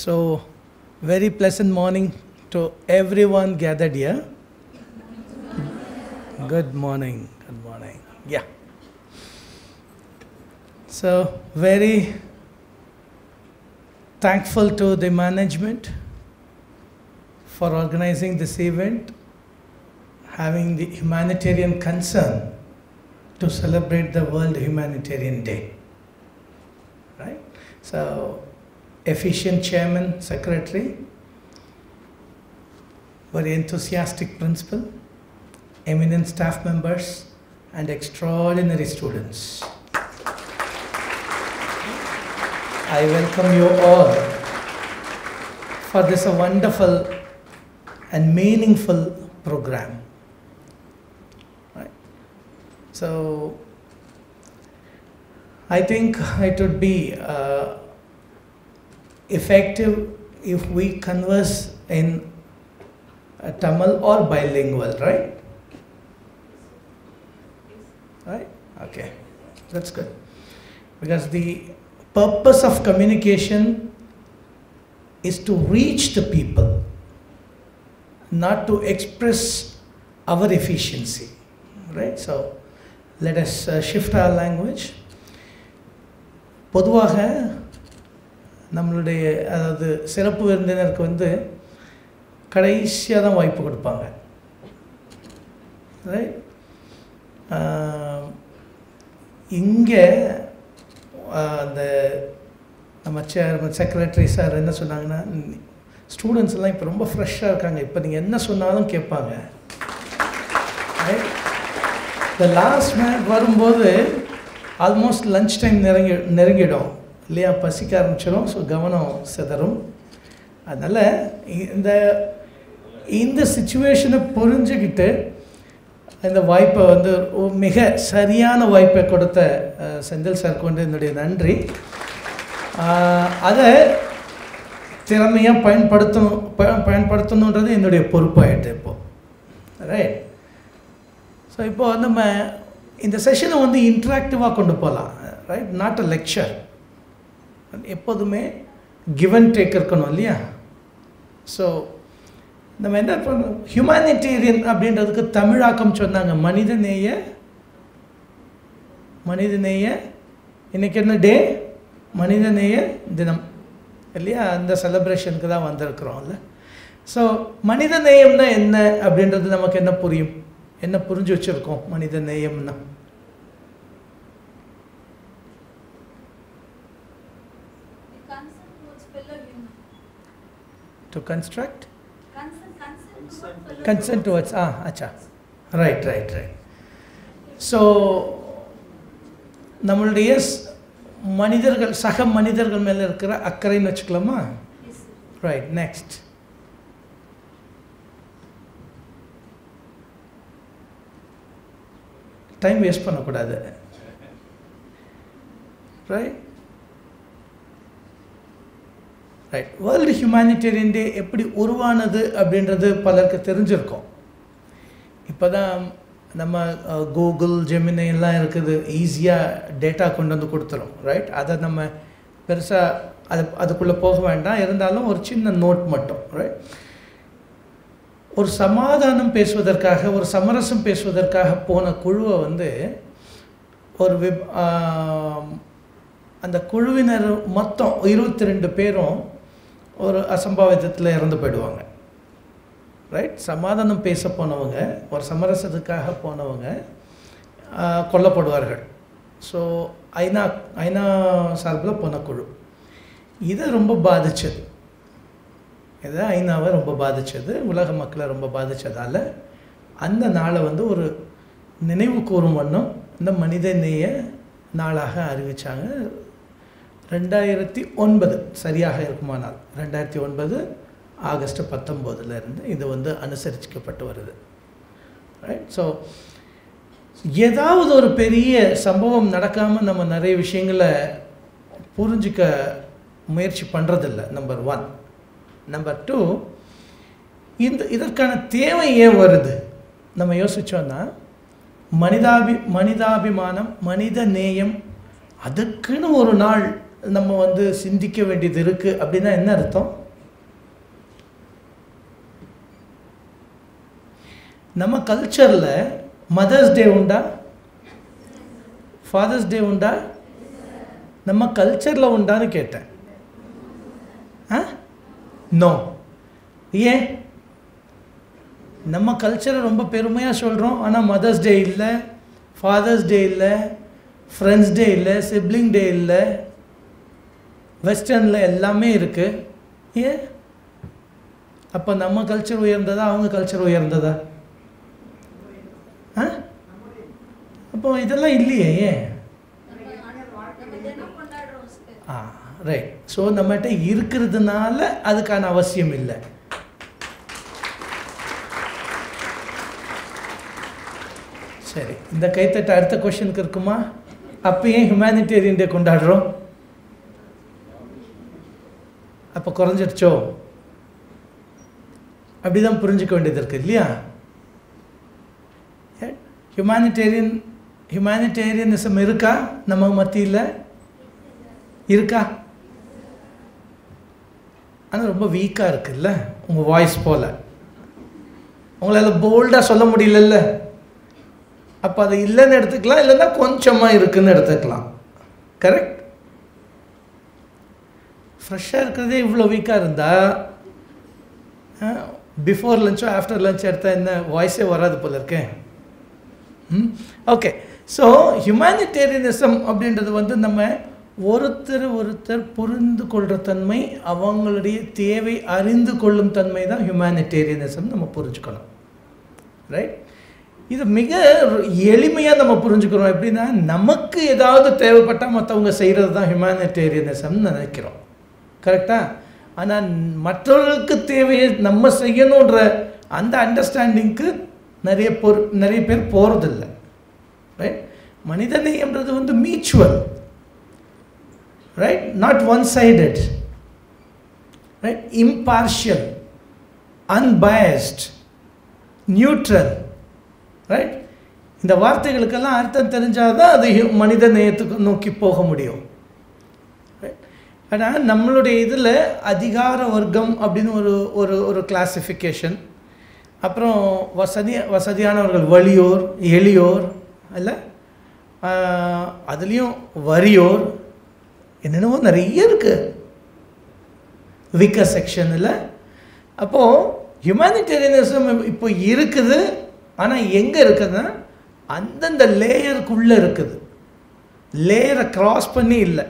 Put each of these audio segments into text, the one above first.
So, very pleasant morning to everyone gathered here. Good morning. Good morning. Yeah. So, very thankful to the management for organizing this event, having the humanitarian concern to celebrate the World Humanitarian Day. Right? So, efficient chairman, secretary, very enthusiastic principal, eminent staff members, and extraordinary students. I welcome you all for this wonderful and meaningful program. Right? So, I think it would be effective if we converse in Tamil or bilingual, right? Right? Okay, that's good. Because the purpose of communication is to reach the people, not to express our efficiency, right? So, let us shift our language. பொதுவாக நம்மளுடைய அதாவது சிறப்பு விருந்தினருக்கு வந்து கடைசியாக தான் வாய்ப்பு கொடுப்பாங்க, right? இங்கே அந்த நம்ம செக்ரட்டரி சார் என்ன சொன்னாங்கன்னா, ஸ்டூடெண்ட்ஸ் எல்லாம் இப்போ ரொம்ப ஃப்ரெஷ்ஷாக இருக்காங்க, இப்போ நீங்கள் என்ன சொன்னாலும் கேட்பாங்க. ரைட்? இந்த லாஸ்ட் மினிட் வரும்போது ஆல்மோஸ்ட் லன்ச் டைம் நெருங்கிடும் இல்லையா, பசிக்க ஆரம்பிச்சிடும். ஸோ கவனம் சிதறும். அதனால் இந்த சிச்சுவேஷனை புரிஞ்சுக்கிட்டு இந்த வாய்ப்பை வந்து மிக சரியான வாய்ப்பை கொடுத்த செந்தில் சாருக்கு வந்து என்னுடைய நன்றி. அதை திறமையாக பயன்படுத்தணுன்றது என்னுடைய பொறுப்பாயிட்டு இப்போது, ரைட்? ஸோ இப்போது நம்ம இந்த செஷனை வந்து இன்ட்ராக்டிவாக கொண்டு போகலாம், ரைட்? Not a lecture. எப்போதுமே கிவ் அண்ட் டேக் இருக்கணும் இல்லையா? ஸோ நம்ம என்ன பண்ணணும், ஹியூமானிட்டேரியன் அப்படின்றதுக்கு தமிழாக்கம் சொன்னாங்க மனிதநேய. இன்றைக்கி என்ன டே? மனிதநேய தினம் இல்லையா? அந்த செலிப்ரேஷனுக்கு தான் வந்திருக்கிறோம்ல. ஸோ மனிதநேயம்னா என்ன அப்படின்றது நமக்கு என்ன புரியும், என்ன புரிஞ்சு வச்சுருக்கோம்? மனிதநேயம்னா to construct consent towards acha, right. So நம்மளுடைய மனிதர்கள் சக மனிதர்கள் மேலே இருக்கிற அக்கறைன்னு வச்சுக்கலாமா? ரைட். நெக்ஸ்ட், டைம் வேஸ்ட் பண்ணக்கூடாது, ரைட்? ரைட். வேர்ல்டு ஹியூமானிட்டேரியன் டே எப்படி உருவானது அப்படின்றது பலருக்கு தெரிஞ்சிருக்கும். இப்போ தான் நம்ம கூகுள், ஜெமினி எல்லாம் இருக்குது, ஈஸியாக டேட்டா கொண்டு வந்து கொடுத்துரும், ரைட்? அதை நம்ம பெருசாக அதுக்குள்ளே போக வேண்டாம். இருந்தாலும் ஒரு சின்ன நோட் மட்டும், ரைட்? ஒரு சமாதானம் பேசுவதற்காக, ஒரு சமரசம் பேசுவதற்காக போன குழுவை வந்து அந்த குழுவினர் மொத்தம் 22 பேரும் ஒரு அசம்பாவிதத்தில் இறந்து போயிடுவாங்க, ரைட்? சமாதானம் பேச போனவங்க, ஒரு சமரசத்துக்காக போனவங்க கொல்லப்படுவார்கள். ஸோ ஐநா சார்பில் போன குழு இதை ரொம்ப பாதித்தது, இதை ஐநாவை ரொம்ப பாதித்தது, உலக மக்களை ரொம்ப பாதித்ததால் அந்த நாளை வந்து ஒரு நினைவு கூறும் வண்ணம் இந்த மனிதநேய நாளாக அறிவித்தாங்க. 2009 சரியாக இருக்குமானால் 2009 ஆகஸ்ட் 19 இது வந்து அனுசரிக்கப்பட்டு வருது, ரைட்? ஸோ ஏதாவது ஒரு பெரிய சம்பவம் நடக்காமல் நம்ம நிறைய விஷயங்களை புரிஞ்சிக்க முயற்சி பண்ணுறதில்ல, நம்பர் 1. நம்பர் 2, இதற்கான தேவை ஏன் வருது நம்ம யோசித்தோன்னா, மனிதாபிமானம், மனித நேயம், அதுக்குன்னு ஒரு நாள் நம்ம வந்து சிந்திக்க வேண்டியது இருக்குது அப்படின்னா என்ன அர்த்தம்? நம்ம கல்ச்சரில் மதர்ஸ் டே உண்டா, ஃபாதர்ஸ் டே உண்டா? நம்ம கல்ச்சரில் உண்டான்னு கேட்டேன். நோ. ஏன்? நம்ம கல்ச்சரை ரொம்ப பெருமையாக சொல்கிறோம், ஆனால் மதர்ஸ் டே இல்லை, ஃபாதர்ஸ் டே இல்லை, ஃப்ரெண்ட்ஸ் டே இல்லை, சிப்ளிங் டே இல்லை. வெஸ்டர்னில் எல்லாமே இருக்குது. ஏன்? அப்போ நம்ம கல்ச்சர் உயர்ந்ததா, அவங்க கல்ச்சர் உயர்ந்ததா? அப்போ இதெல்லாம் இல்லையே. ஏன்? ரைட். ஸோ நம்மகிட்ட இருக்கிறதுனால அதுக்கான அவசியம் இல்லை. சரி, இந்த கைத்தட்ட அடுத்த கொஸ்டினுக்கு இருக்குமா? அப்போ ஏன் ஹியூமனிடேரியன் டே கொண்டாடுறோம்? அப்போ குறைஞ்சிடுச்சோ? அப்படிதான் புரிஞ்சுக்க வேண்டியது இருக்குது இல்லையா? ஹியூமனிடேரியனிசம் இருக்கா நம்ம மத்தியில்? இருக்கா? ஆனால் ரொம்ப வீக்காக இருக்குல்ல உங்கள் வாய்ஸ் போல். உங்களால் போல்டாக சொல்ல முடியலல்ல. அப்போ அது இல்லைன்னு எடுத்துக்கலாம், இல்லைன்னா கொஞ்சமாக இருக்குன்னு எடுத்துக்கலாம். கரெக்ட்? ஃப்ரெஷ்ஷாக இருக்கிறதே இவ்வளோ வீக்காக இருந்தால் பிஃபோர் லஞ்சோ ஆஃப்டர் லஞ்ச் எடுத்தால் என்ன வாய்ஸே வராது போல இருக்கேன். ஓகே. ஸோ ஹியூமனிடேரியனிசம் அப்படின்றது வந்து நம்ம ஒருத்தர் புரிந்து கொள்கிற தன்மை, அவங்களுடைய தேவை அறிந்து கொள்ளும் தன்மை தான் ஹியூமனிடேரியனிசம் நம்ம புரிஞ்சுக்கணும். ரைட்? இது மிக எளிமையாக நம்ம புரிஞ்சுக்கிறோம். எப்படின்னா, நமக்கு ஏதாவது தேவைப்பட்டால் மற்றவங்க செய்கிறது தான் ஹியூமனிடேரியனிசம்னு நினைக்கிறோம். கரெக்டாக? ஆனால் மற்றவர்களுக்கு தேவையை நம்ம செய்யணுன்ற அந்த அண்டர்ஸ்டாண்டிங்க்கு நிறைய பேர் போகிறதில்லை. ரைட்? மனிதநேயம்ன்றது வந்து mutual. Right? Not one sided. Right? Impartial, unbiased, neutral. Right? இந்த வார்த்தைகளுக்கெல்லாம் அர்த்தம் தெரிஞ்சால் தான் அது மனித நேயத்துக்கு நோக்கி போக முடியும். ஆனால் நம்மளுடைய இதில் அதிகார வர்க்கம் அப்படின்னு ஒரு கிளாசிஃபிகேஷன், அப்புறம் வசதியானவர்கள் வலியோர், எளியோர், இல்லை அதுலேயும் வறியோர், என்னென்னவோ நிறைய இருக்குது வீக்கர் செக்ஷன். இல்லை? அப்போது ஹியூமனிடேரியனிசம் இப்போ இருக்குது, ஆனால் எங்கே இருக்குதுன்னா அந்தந்த லேயருக்குள்ளே இருக்குது, லேயரை க்ராஸ் பண்ணி இல்லை.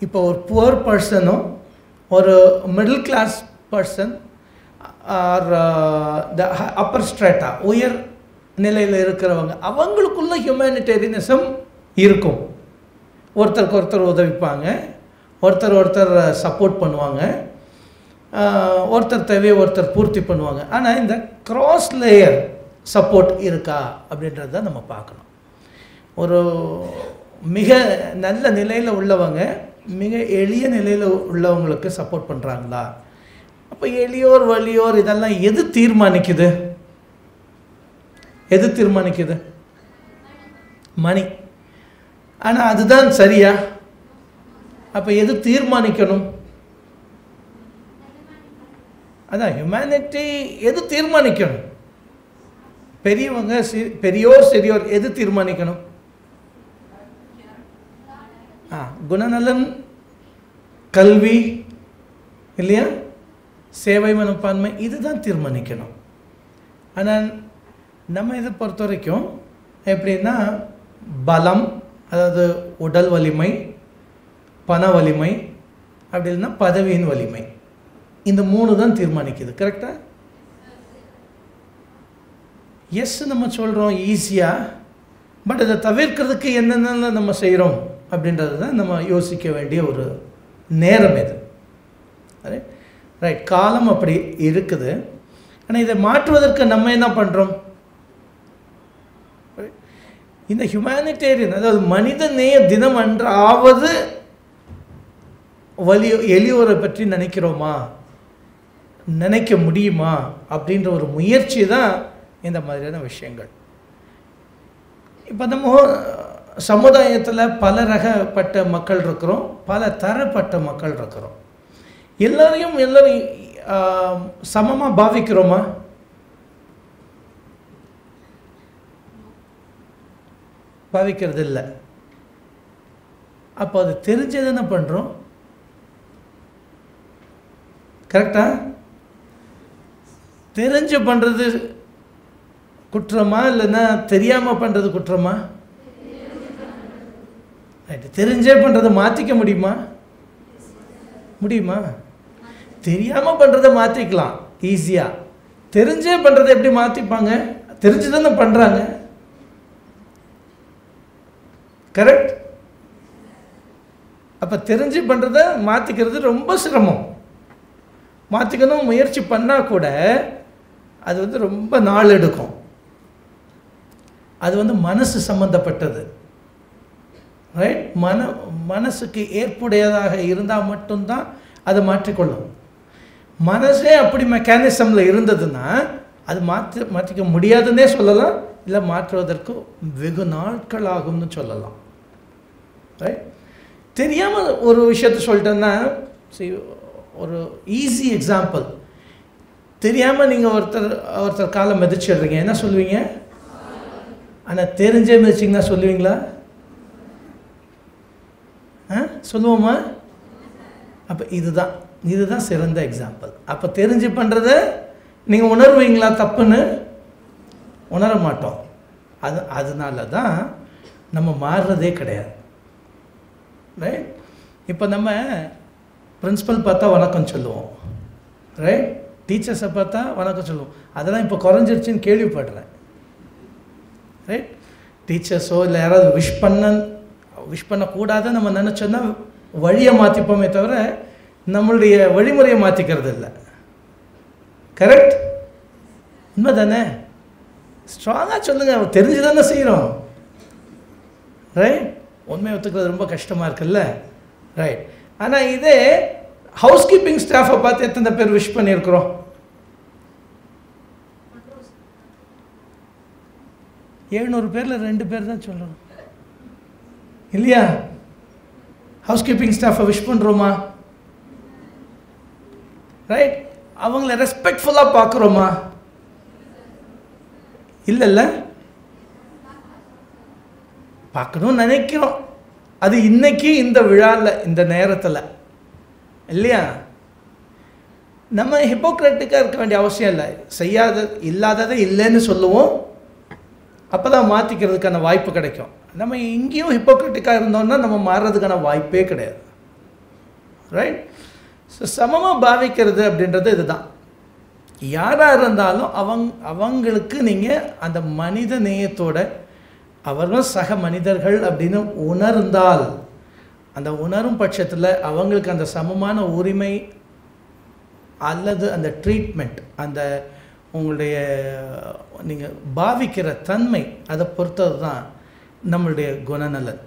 இப்போ ஒரு புவர் பர்சனும் ஒரு middle class person are the upper strata உயர் நிலையில் இருக்கிறவங்க, அவங்களுக்குள்ள ஹியூமனிடேரியனிசம் இருக்கும். ஒருத்தருக்கு ஒருத்தர் உதவிப்பாங்க, ஒருத்தர் சப்போர்ட் பண்ணுவாங்க, ஒருத்தர் தேவையை ஒருத்தர் பூர்த்தி பண்ணுவாங்க. ஆனால் இந்த கிராஸ் லேயர் சப்போர்ட் இருக்கா அப்படின்றது தான் நம்ம பார்க்கணும். ஒரு மிக நல்ல நிலையில் உள்ளவங்க மிக எளிய நிலையில் உள்ளவங்களுக்கு சப்போர்ட் பண்ணுறாங்களா? அப்போ எளியோர் வலியோர் இதெல்லாம் எது தீர்மானிக்குது? எது தீர்மானிக்குது? மணி. ஆனால் அதுதான் சரியா? அப்போ எது தீர்மானிக்கணும்? அதான் ஹியூமனிட்டி எது தீர்மானிக்கணும்? பெரியவங்க, பெரியோர் சிறியோர் எது தீர்மானிக்கணும்? குணநலன், கல்வி, இல்லையா, சேவை மனப்பான்மை, இதுதான் தீர்மானிக்கணும். ஆனால் நம்ம இதை பொறுத்த வரைக்கும் எப்படின்னா, பலம், அதாவது உடல் வலிமை, பண வலிமை, அப்படி இல்லைன்னா பதவியின் வலிமை, இந்த 3 தான் தீர்மானிக்குது. கரெக்டாக? எஸ் நம்ம சொல்கிறோம் ஈஸியாக, பட் அதை தவிர்க்கிறதுக்கு என்னென்ன நம்ம செய்கிறோம் அப்படின்றது தான் நம்ம யோசிக்க வேண்டிய ஒரு நேரம் இது. ரைட்? காலம் அப்படி இருக்குது. ஆனால் இதை மாற்றுவதற்கு நம்ம என்ன பண்ணுறோம்? இந்த ஹியூமனிடேரியன், அதாவது மனித நேய தினம் அன்றாவது எளியோரை பற்றி நினைக்கிறோமா, நினைக்க முடியுமா அப்படின்ற ஒரு முயற்சி தான் இந்த மாதிரியான விஷயங்கள். இப்போ நம்ம சமுதாயத்தில் பல ரகப்பட்ட மக்கள் இருக்கிறோம், பல தரப்பட்ட மக்கள் இருக்கிறோம். எல்லாரையும் சமமாக பாவிக்கிறோமா? பாவிக்கிறது இல்லை. அப்போ அது தெரிஞ்சது என்ன பண்ணுறோம்? கரெக்டா? தெரிஞ்சு பண்ணுறது குற்றமா இல்லைன்னா தெரியாமல் பண்ணுறது குற்றமா? ரைட்டு. தெரிஞ்சே பண்ணுறதை மாற்றிக்க முடியுமா? முடியுமா? தெரியாமல் பண்ணுறதை மாற்றிக்கலாம் ஈஸியாக. தெரிஞ்சே பண்ணுறதை எப்படி மாற்றிப்பாங்க? தெரிஞ்சு தானே பண்ணுறாங்க. கரெக்ட்? அப்போ தெரிஞ்சு பண்ணுறதை மாற்றிக்கிறது ரொம்ப சிரமம். மாற்றிக்கணும் முயற்சி பண்ணால் கூட அது ரொம்ப நாள் எடுக்கும். அது மனசு சம்பந்தப்பட்டது. ரைட்? மனசுக்கு ஏற்புடையதாக இருந்தால் மட்டும்தான் அதை மாற்றிக்கொள்ளும். மனசே அப்படி மெக்கானிசமில் இருந்ததுன்னா அது மாற்றிக்க முடியாதுன்னே சொல்லலாம், இல்லை மாற்றுவதற்கு வெகு நாட்கள் ஆகும்னு சொல்லலாம். ரைட்? தெரியாமல் ஒரு விஷயத்த சொல்லிட்டேன்னா, ஒரு ஈஸி எக்ஸாம்பிள், தெரியாமல் நீங்கள் ஒருத்தர் காலை மிதிச்சிடுறீங்க, என்ன சொல்லுவீங்க? ஆனால் தெரிஞ்சே மிதிச்சிங்கன்னா சொல்லுவீங்களா? சொல்லுவோமா? அப்போ இதுதான் சிறந்த எக்ஸாம்பிள். அப்போ தெரிஞ்சு பண்ணுறத நீங்கள் உணர்வீங்களா தப்புன்னு? உணர மாட்டோம். அதனால தான் நம்ம மாறுறதே கிடையாது. ரைட்? இப்போ நம்ம பிரின்சிபல் பார்த்தா வணக்கம் சொல்லுவோம். ரைட்? டீச்சர்ஸை பார்த்தா வணக்கம் சொல்லுவோம். அதெல்லாம் இப்போ குறைஞ்சிருச்சுன்னு கேள்விப்படுறேன். ரைட்? டீச்சர்ஸோ இல்லை யாராவது விஷ் பண்ணக்கூடாத நம்ம நினச்சோன்னா வழியை மாற்றிப்போமே தவிர நம்மளுடைய வழிமுறையை மாற்றிக்கிறது இல்லை. கரெக்ட்? உண்மை தானே? ஸ்ட்ராங்காக சொல்லுங்கள். தெரிஞ்சு தானே செய்கிறோம். ரைட்? உண்மையை ஒத்துக்கிறது ரொம்ப கஷ்டமாக இருக்குல்ல? ரைட். ஆனால் இதே ஹவுஸ் கீப்பிங் ஸ்டாஃபை பார்த்து எத்தனை பேர் விஷ் பண்ணியிருக்கிறோம்? 700 பேரில் 2 பேர் தான் சொல்லணும் இல்லையா? ஹவுஸ் கீப்பிங் ஸ்டாஃபை விஷ் பண்ணுறோமா? ரைட்? அவங்கள ரெஸ்பெக்ட்ஃபுல்லாக பார்க்குறோமா? இல்லைல்ல? பார்க்கணும்னு நினைக்கிறோம். அது இன்னைக்கு இந்த விழாவில் இந்த நேரத்தில் இல்லையா? நம்ம ஹிப்போக்ரட்டிக்காக இருக்க வேண்டிய அவசியம் இல்லை. இல்லாததை இல்லைன்னு சொல்லுவோம். அப்போ தான் மாற்றிக்கிறதுக்கான வாய்ப்பு கிடைக்கும். நம்ம இங்கேயும் ஹிப்போக்ரட்டிக்காக இருந்தோம்னா நம்ம மாறுறதுக்கான வாய்ப்பே கிடையாது. ரைட்? ஸோ சமமாக பாவிக்கிறது அப்படின்றது இதுதான். யாராக இருந்தாலும் அவங்களுக்கு நீங்கள் அந்த மனித நேயத்தோட அவர்கள் சக மனிதர்கள் அப்படின்னு உணர்ந்தால், அந்த உணரும் பட்சத்தில் அவங்களுக்கு அந்த சமமான உரிமை அல்லது அந்த ட்ரீட்மெண்ட், அந்த உங்களுடைய நீங்கள் பாவிக்கிற தன்மை, அதை பொறுத்தது தான் நம்மளுடைய குணநலன்.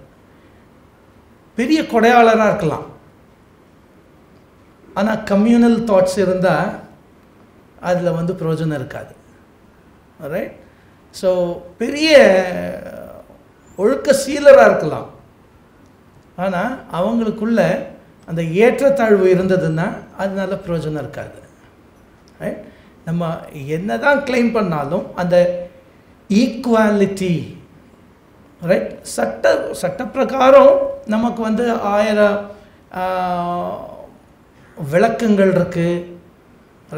பெரிய கொடையாளராக இருக்கலாம், ஆனால் கம்யூனல் தாட்ஸ் இருந்தால் அதில் பிரயோஜனம் இருக்காது. ரைட்? ஸோ பெரிய ஒழுக்க சீலராக இருக்கலாம், ஆனால் அவங்களுக்குள்ள அந்த ஏற்றத்தாழ்வு இருந்ததுன்னா அதனால பிரயோஜனம் இருக்காது. ரைட்? நம்ம என்ன தான் கிளைம் பண்ணாலும் அந்த ஈக்குவாலிட்டி, ரைட், சட்ட பிரகாரம் நமக்கு 1000 விளக்கங்கள் இருக்குது.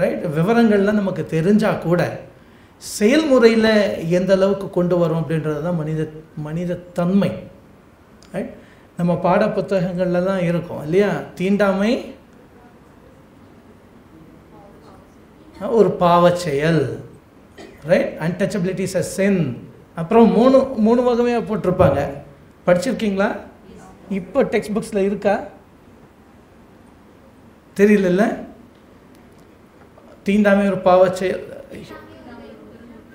ரைட்? விவரங்கள்லாம் நமக்கு தெரிஞ்சால் கூட செயல்முறையில் எந்த அளவுக்கு கொண்டு வரும் அப்படின்றது தான் மனித தன்மை. ரைட்? நம்ம பாட புத்தகங்கள்லாம் இருக்கும் இல்லையா? தீண்டாமை ஒரு பாவச் செயல். ரைட்? அன்டச்சபிலிட்டி இஸ் அ சின். அப்புறம் மூணு வகையாக போட்டிருப்பாங்க. படிச்சிருக்கீங்களா? இப்போ டெக்ஸ்ட் புக்ஸில் இருக்கா தெரியல. தீண்டாமை ஒரு பாவச் செயல்,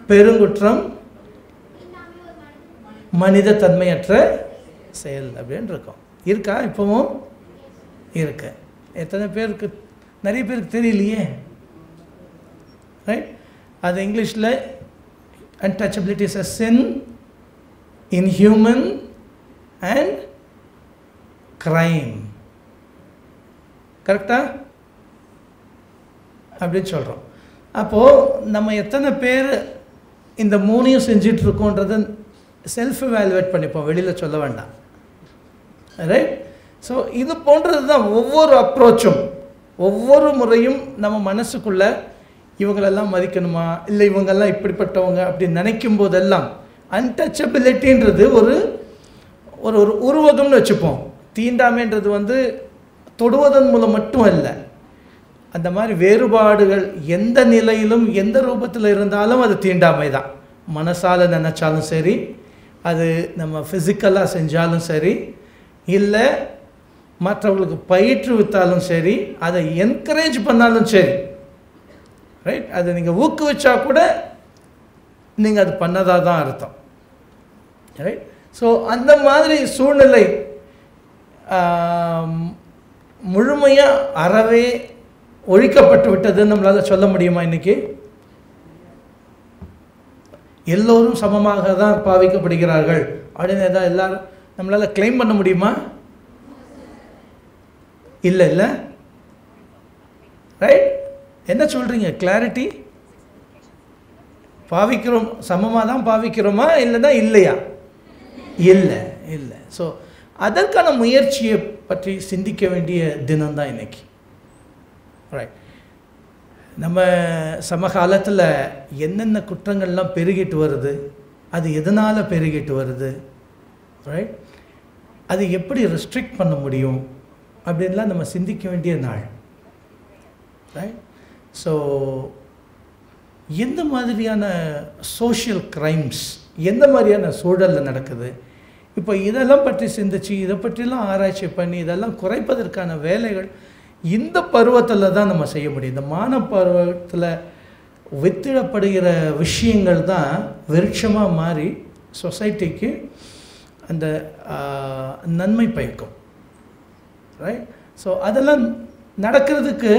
பெருங்குற்றம், மனித தன்மையற்ற செயல் அப்படின்னு இருக்கும். இருக்கா? இப்போவும் இருக்கு. எத்தனை பேருக்கு? நிறைய பேருக்கு தெரியலையே. ரைட்? அது இங்கிலீஷில் untouchability is a sin, inhuman, and crime. கரெக்டா அப்படின்னு சொல்கிறோம். அப்போது நம்ம எத்தனை பேர் இந்த மூணையும் செஞ்சிட்ருக்கோன்றதை செல்ஃப் எவாலுவேட் பண்ணிப்போம், வெளியில் சொல்ல வேண்டாம். ரைட்? ஸோ இது போன்றது தான் ஒவ்வொரு அப்ரோச்சும். ஒவ்வொரு முறையும் நம்ம மனசுக்குள்ளே இவங்களெல்லாம் மதிக்கணுமா, இல்லை இவங்கெல்லாம் இப்படிப்பட்டவங்க அப்படின்னு நினைக்கும் போதெல்லாம் அன்டச்சபிலிட்டின்றது ஒரு ஒரு ஒரு உருவகம்னு வச்சுப்போம். தீண்டாமைன்றது வந்து தொடுவதன் மூலம் மட்டும் அல்ல, அந்த மாதிரி வேறுபாடுகள் எந்த நிலையிலும் எந்த ரூபத்தில் இருந்தாலும் அது தீண்டாமை தான். மனசால் நினச்சாலும் சரி, அது நம்ம ஃபிசிக்கலாக செஞ்சாலும் சரி, இல்லை மற்றவங்களுக்கு பயிற்றுவித்தாலும் சரி, அதை என்கரேஜ் பண்ணாலும் சரி, ரைட்? அதை நீங்கள் ஊக்குவிச்சா கூட நீங்கள் அது பண்ணதாக தான் அர்த்தம். ரைட்? ஸோ அந்த மாதிரி சூழ்நிலை முழுமையாக அறவே ஒழிக்கப்பட்டு விட்டதுன்னு நம்மளால் சொல்ல முடியுமா? இன்றைக்கி எல்லோரும் சமமாக தான் பாவிக்கப்படுகிறார்கள் அப்படின்னு எதாவது எல்லாரும் நம்மளால் கிளைம் பண்ண முடியுமா? இல்லை இல்லை. ரைட்? என்ன சொல்கிறீங்க? கிளாரிட்டி. பாவிக்கிறோம், சமமாக தான் பாவிக்கிறோமா இல்லைன்னா இல்லையா? இல்லை இல்லை. ஸோ அதற்கான முயற்சியை பற்றி சிந்திக்க வேண்டிய தினம்தான் இன்னைக்கு. ரைட்? நம்ம சமகாலத்தில் என்னென்ன குற்றங்கள்லாம் பெருகிட்டு வருது, அது எதனால் பெருகிட்டு வருது, ரைட்? அது எப்படி ரெஸ்ட்ரிக்ட் பண்ண முடியும் அப்படின்லாம் நம்ம சிந்திக்க வேண்டிய நாள். ரைட்? ஸோ எந்த மாதிரியான சோஷியல் க்ரைம்ஸ் எந்த மாதிரியான சூழலில் நடக்குது, இப்போ இதெல்லாம் பற்றி சிந்திச்சு இதை பற்றிலாம் ஆராய்ச்சி பண்ணி இதெல்லாம் குறைப்பதற்கான வேலைகள் இந்த பருவத்தில் தான் நம்ம செய்ய முடியும். இந்த மாணவ பருவத்தில் வித்திடப்படுகிற விஷயங்கள் தான் விருட்சமாக மாறி சொசைட்டிக்கு அந்த நன்மை பயக்கும். ரைட்? ஸோ அதெல்லாம் நடக்கிறதுக்கு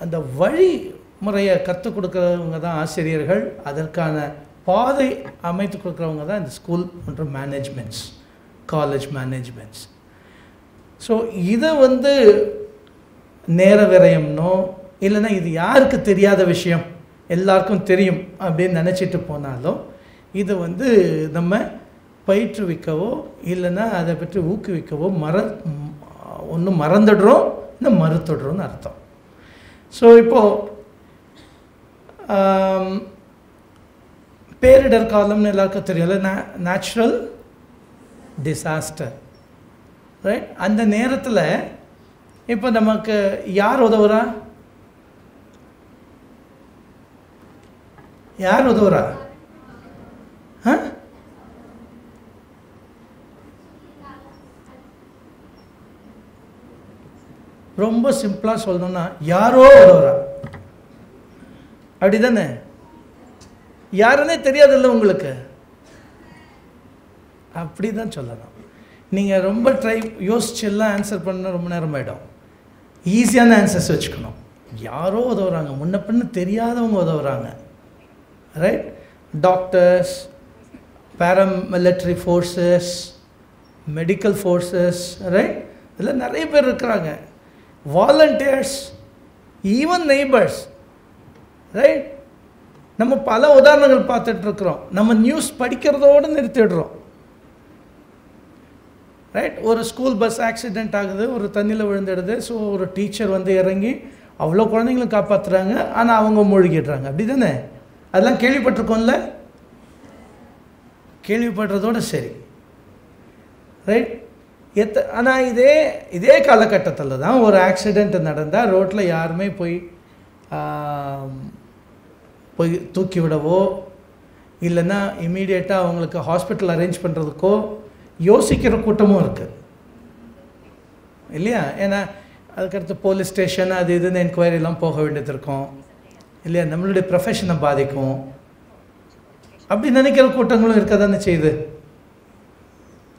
அந்த வழிமுறையை கற்றுக் கொடுக்குறவங்க தான் ஆசிரியர்கள், அதற்கான பாதை அமைத்து கொடுக்குறவங்க தான் இந்த ஸ்கூல் மற்றும் மேனேஜ்மெண்ட்ஸ், காலேஜ் மேனேஜ்மெண்ட்ஸ். ஸோ இதை வந்து நேர விரயம்னோ இல்லைன்னா இது யாருக்கு தெரியாத விஷயம் எல்லாருக்கும் தெரியும் அப்படின்னு நினச்சிட்டு போனாலும் இதை வந்து நம்ம பயிற்றுவிக்கவோ இல்லைன்னா அதை பற்றி ஊக்குவிக்கவோ ஒன்று மறந்துடுறோம், இல்லை மறுத்துடுறோன்னு அர்த்தம். ஸோ இப்போது பேரிடர் காலம்னு எல்லாருக்கும் தெரியும்ல, நேச்சுரல் டிசாஸ்டர். ரைட்? அந்த நேரத்தில் இப்போ நமக்கு யார் உதவுறா? யார் உதவுறா? ரொம்ப சிம்பிளாக சொல்லணும்னா யாரோ உதவுறா. அப்படி தானே? யாருன்னே தெரியாதில்ல உங்களுக்கு, அப்படி தான் சொல்லலாம். நீங்கள் ரொம்ப யோசிச்செல்லாம் ஆன்சர் பண்ண ரொம்ப நேரம் ஆகிடும். ஈஸியான ஆன்சர்ஸ் வச்சுக்கணும். யாரோ உதவுறாங்க, முன்ன பின்ன தெரியாதவங்க உதவுறாங்க. Right? Doctors, paramilitary forces, medical forces, right? இதில் நிறைய பேர் இருக்கிறாங்க. Volunteers, even neighbours. ரைட்? நம்ம பல உதாரணங்கள் பார்த்துட்ருக்குறோம். நம்ம நியூஸ் படிக்கிறதோடு நிறுத்திடுறோம். ரைட்? ஒரு ஸ்கூல் பஸ் ஆக்சிடெண்ட் ஆகுது, ஒரு தண்ணியில் விழுந்துடுது. ஸோ ஒரு டீச்சர் வந்து இறங்கி அவ்வளோ குழந்தைங்களும் காப்பாற்றுறாங்க, ஆனால் அவங்க மூழ்கிடுறாங்க. அப்படி தானே? அதெல்லாம் கேள்விப்பட்டிருக்கோம்ல? கேள்விப்படுறதோடு சரி. ரைட்? ஆனால் இதே காலகட்டத்தில் தான் ஒரு ஆக்சிடெண்ட் நடந்தால் ரோட்டில் யாருமே போய் தூக்கி விடவோ இல்லைன்னா இம்மீடியட்டாக அவங்களுக்கு ஹாஸ்பிட்டல் அரேஞ்ச் பண்ணுறதுக்கோ யோசிக்கிற கூட்டமும் இருக்குது இல்லையா? ஏன்னா அதுக்கடுத்து போலீஸ் ஸ்டேஷன் அது இதுன்னு என்கொயரிலாம் போக வேண்டியது இருக்கும் இல்லையா? நம்மளுடைய ப்ரொஃபஷனை பாதிக்கும். அப்படி நினைக்கிற கூட்டங்களும் இருக்க தானே செய்யுது.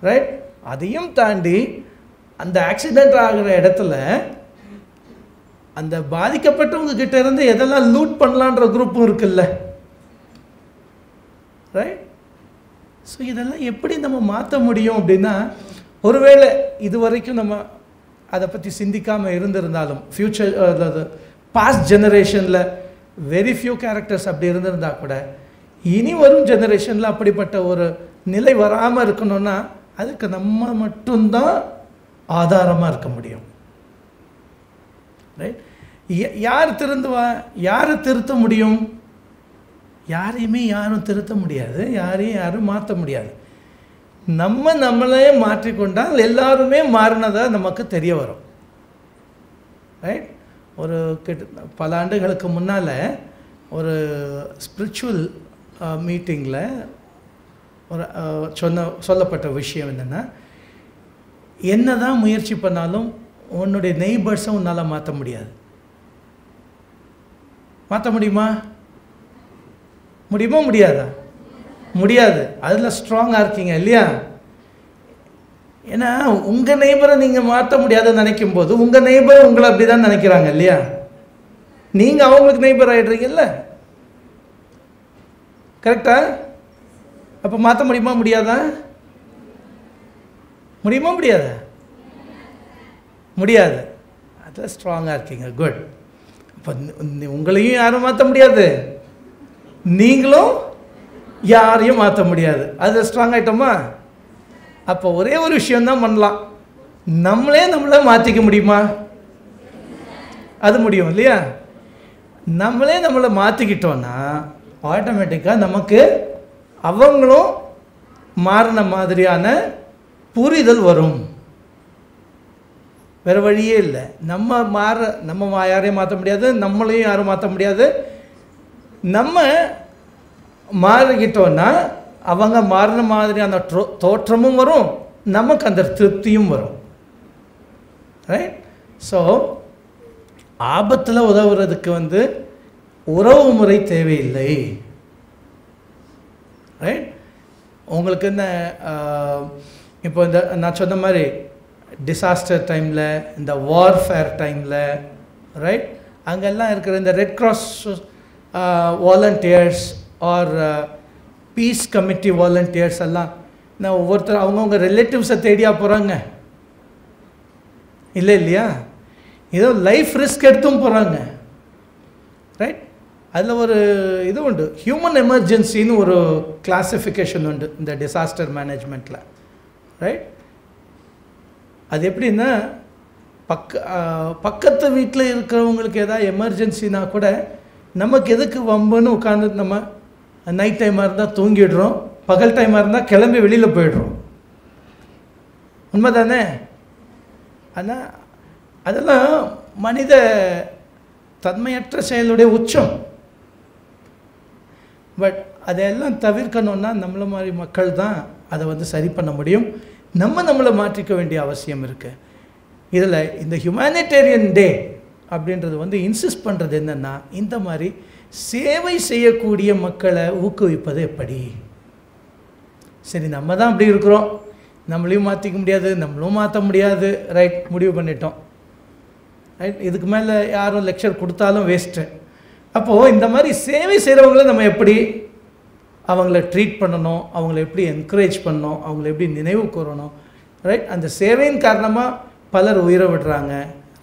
ரைட்? அதையும் தாண்டி அந்த ஆக்சிடெண்ட் ஆகிற இடத்துல அந்த பாதிக்கப்பட்டவங்க கிட்ட இருந்து எதெல்லாம் லூட் பண்ணலான்ற குரூப்பும் இருக்குல்ல. ரைட்? ஸோ இதெல்லாம் எப்படி நம்ம மாற்ற முடியும் அப்படின்னா, ஒருவேளை இது வரைக்கும் நம்ம அதை பற்றி சிந்திக்காமல் இருந்திருந்தாலும், ஃப்யூச்சர் அதாவது பாஸ்ட் ஜெனரேஷனில் வெரி ஃபியூ கேரக்டர்ஸ் அப்படி இருந்திருந்தால் கூட, இனி வரும் ஜெனரேஷனில் அப்படிப்பட்ட ஒரு நிலை வராமல் இருக்கணும்னா அதுக்கு நம்ம மட்டும்தான் ஆதாரமாக இருக்க முடியும். ரைட்? யார் திருந்துவா? யாரை திருத்த முடியும்? யாரையுமே யாரும் திருத்த முடியாது, யாரையும் யாரும் மாற்ற முடியாது. நம்மளே மாற்றிக்கொண்டால் எல்லாருமே மாறினதாக நமக்கு தெரிய வரும். ரைட்? ஒரு பல ஆண்டுகளுக்கு முன்னால் ஒரு ஸ்பிரிச்சுவல் மீட்டிங்கில் ஒரு சொல்லப்பட்ட விஷயம் என்னென்னா, என்ன தான் முயற்சி பண்ணாலும் உன்னுடைய நெய்பர்ஸை உன்னால் மாற்ற முடியாது. மாற்ற முடியுமா? முடியுமா முடியாதா? முடியாது. அதில் ஸ்ட்ராங்காக இருக்கீங்க இல்லையா? ஏன்னா உங்கள் நெய்பரை நீங்கள் மாற்ற முடியாதுன்னு நினைக்கும் போது உங்கள் நெய்பர் உங்களை அப்படி தான் நினைக்கிறாங்க இல்லையா? நீங்கள் அவங்களுக்கு நெய்பர் ஆகிடுறீங்கல்ல. கரெக்டா? அப்போ மாற்ற முடியுமா முடியாதா? முடியுமா முடியாதா? முடியாது. அதில் ஸ்ட்ராங்காக இருக்கீங்க. குட். இப்போ உங்களையும் யாரும் மாற்ற முடியாது, நீங்களும் யாரையும் மாற்ற முடியாது. அதில் ஸ்ட்ராங் ஆகிட்டோமா? அப்போ ஒரே ஒரு விஷயந்தான் பண்ணலாம். நம்மளை மாற்றிக்க முடியுமா? அது முடியும் இல்லையா? நம்மளை மாற்றிக்கிட்டோன்னா ஆட்டோமேட்டிக்காக நமக்கு அவங்களும் மாறின மாதிரியான புரிதல் வரும். வேறு வழியே இல்லை. நம்ம யாரையும் மாற்ற முடியாது, நம்மளையும் யாரும் மாற்ற முடியாது. நம்ம மாறிக்கிட்டோன்னா அவங்க மாறின மாதிரியான தோற்றமும் வரும், நமக்கு அந்த திருப்தியும் வரும். ரைட்? ஸோ ஆபத்தில் உதவுறதுக்கு உறவு முறை தேவையில்லை. ரைட்? உங்களுக்கு என்ன இப்போ இந்த நான் சொன்ன மாதிரி டிசாஸ்டர் டைமில், இந்த வார்ஃபேர் டைமில், ரைட், அங்கெல்லாம் இருக்கிற இந்த red cross volunteers or peace committee volunteers எல்லாம் நான் ஒவ்வொருத்தரும் அவங்கவுங்க ரிலேட்டிவ்ஸை தேடியா போகிறாங்க? இல்லை இல்லையா? ஏதோ லைஃப் ரிஸ்க் எடுத்தும் போகிறாங்க. ரைட்? அதில் ஒரு இது உண்டு, ஹியூமன் எமர்ஜென்சின்னு ஒரு கிளாசிஃபிகேஷன் உண்டு இந்த டிசாஸ்டர் மேனேஜ்மெண்ட்டில். ரைட்? அது எப்படின்னா, பக்கத்து வீட்டில் இருக்கிறவங்களுக்கு எதாவது எமர்ஜென்சினா கூட நமக்கு எதுக்கு வம்புன்னு உட்காந்து நம்ம நைட் டைமாக இருந்தால் தூங்கிடுறோம், பகல் டைமாக இருந்தால் கிளம்பி வெளியில் போயிடுறோம். உண்மை தானே? ஆனால் அதெல்லாம் மனித தன்மையற்ற செயலுடைய உச்சம். பட் அதையெல்லாம் தவிர்க்கணுன்னா நம்மள மாதிரி மக்கள் தான் அதை சரி பண்ண முடியும். நம்மளை மாற்றிக்க வேண்டிய அவசியம் இருக்குது. இதில் இந்த ஹியூமனிடேரியன் டே அப்படின்றது இன்சிஸ்ட் பண்ணுறது என்னென்னா, இந்த மாதிரி சேவை செய்யக்கூடிய மக்களை ஊக்குவிப்பது எப்படி? சரி, நம்ம தான் அப்படி இருக்கிறோம், நம்மளையும் மாற்றிக்க முடியாது, நம்மளும் மாற்ற முடியாது. ரைட், முடிவு பண்ணிட்டோம். ரைட், இதுக்கு மேலே யாரும் லெக்சர் கொடுத்தாலும் வேஸ்ட்டு. அப்போது இந்த மாதிரி சேவை செய்கிறவங்கள நம்ம எப்படி அவங்கள ட்ரீட் பண்ணணும், அவங்கள எப்படி என்கரேஜ் பண்ணணும், அவங்கள எப்படி நினைவு கூறணும். ரைட்? அந்த சேவையின் காரணமாக பலர் உயிரை விடுறாங்க.